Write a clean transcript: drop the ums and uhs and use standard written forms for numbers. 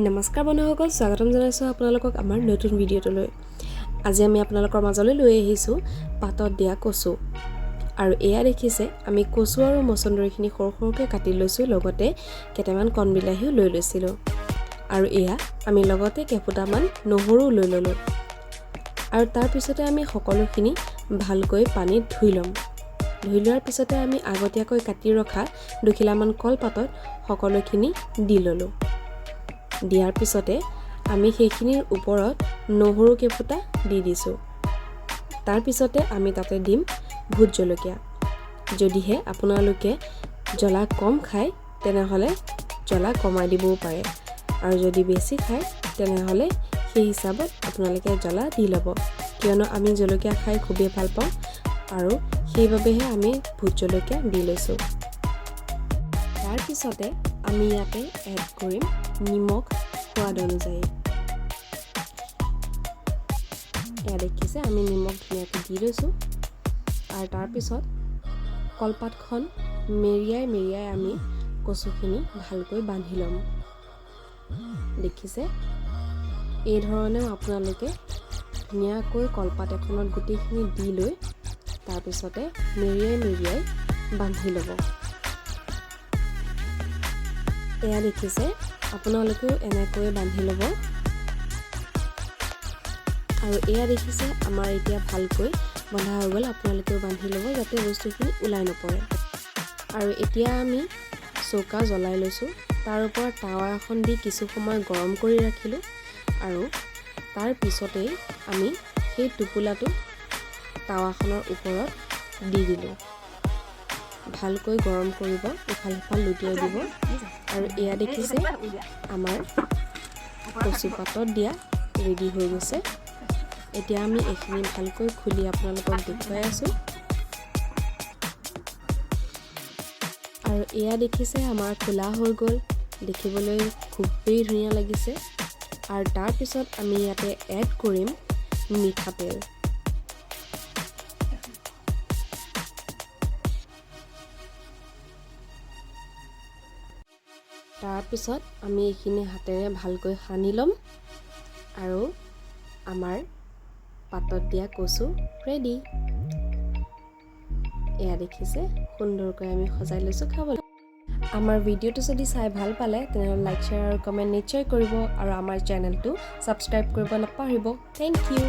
নমস্কাৰ বন্ধুসকল, স্বাগতম জনাইছোঁ আপোনালোকক আমাৰ নতুন ভিডিঅ'টোলৈ। আজি আমি আপোনালোকৰ মাজলৈ লৈ আহিছোঁ পাতত দিয়া কচু। আৰু এয়া দেখিছে আমি কচু আৰু মচন্দৰীখিনি সৰু সৰুকৈ কাটি লৈছোঁ, লগতে কেইটামান কণ বিলাহীও লৈ লৈছিলোঁ। আৰু এয়া আমি লগতে কেইফুটামান নহৰু লৈ ল'লোঁ। আৰু তাৰ পিছতে আমি সকলোখিনি ভালকৈ পানীত ধুই ল'ম। ধুই লোৱাৰ পিছতে আমি আগতীয়াকৈ কাটি ৰখা দুখিলামান কলপাতত সকলোখিনি দি ল'লোঁ। দিয়াৰ পিছতে আমি সেইখিনিৰ ওপৰত নহৰু কেইফুটা দি দিছোঁ। তাৰ পিছতে আমি তাতে দিম ভোট জলকীয়া। যদিহে আপোনালোকে জ্বলা কম খায় তেনেহ'লে জ্বলা কমাই দিবও পাৰে, আৰু যদি বেছি খায় তেনেহ'লে সেই হিচাপত আপোনালোকে জ্বলা দি ল'ব, কিয়নো আমি জলকীয়া খাই খুবেই ভাল পাওঁ আৰু সেইবাবেহে আমি ভোট জলকীয়া দি লৈছোঁ। তাৰ পিছতে আমি ইয়াতে এড কৰিম নিমখ সোৱাদ অনুযায়ী। এয়া দেখিছে আমি নিমখ ধুনীয়াকৈ দি লৈছোঁ। আৰু তাৰপিছত কলপাতখন মেৰিয়াই আমি কচুখিনি ভালকৈ বান্ধি ল'ম। দেখিছে এই ধৰণেও আপোনালোকে ধুনীয়াকৈ কলপাত এখনত গোটেইখিনি দি লৈ তাৰপিছতে মেৰিয়াই বান্ধি ল'ব। এয়া দেখিছে আপোনালোকেও এনেকৈ বান্ধি ল'ব। আৰু এয়া দেখিছে আমাৰ এতিয়া ভালকৈ বন্ধা হৈ গ'ল। আপোনালোকেও বান্ধি ল'ব যাতে বস্তুখিনি ওলাই নপৰে। আৰু এতিয়া আমি চৌকা জ্বলাই লৈছোঁ। তাৰ ওপৰত টাৱা এখন দি কিছু সময় গৰম কৰি ৰাখিলোঁ। আৰু তাৰ পিছতেই আমি সেই টোপোলাটো টাৱাখনৰ ওপৰত দি দিলোঁ। ভালকৈ গৰম কৰিব, ইফাল সিফাল লুটিয়াই দিব। আৰু এয়া দেখিছে আমাৰ কচু পাতত দিয়া ৰেডি হৈ গৈছে। এতিয়া আমি এইখিনি ভালকৈ খুলি আপোনালোকক দেখুৱাই আছোঁ। আৰু এয়া দেখিছে আমাৰ খোলা হৈ গ'ল, দেখিবলৈ খুবেই ধুনীয়া লাগিছে। আৰু তাৰপিছত আমি ইয়াতে এড কৰিম মিঠাতেল। তাৰপিছত আমি এইখিনি হাতেৰে ভালকৈ সানি ল'ম আৰু আমাৰ পাতত দিয়া কচু ৰেডি। এয়া দেখিছে সুন্দৰকৈ আমি সজাই লৈছোঁ খাবলৈ। আমাৰ ভিডিঅ'টো যদি চাই ভাল পালে তেনেহ'লে লাইক, শ্বেয়াৰ আৰু কমেণ্ট নিশ্চয় কৰিব, আৰু আমাৰ চেনেলটো ছাবস্ক্ৰাইব কৰিব নাপাহৰিব। Thank U.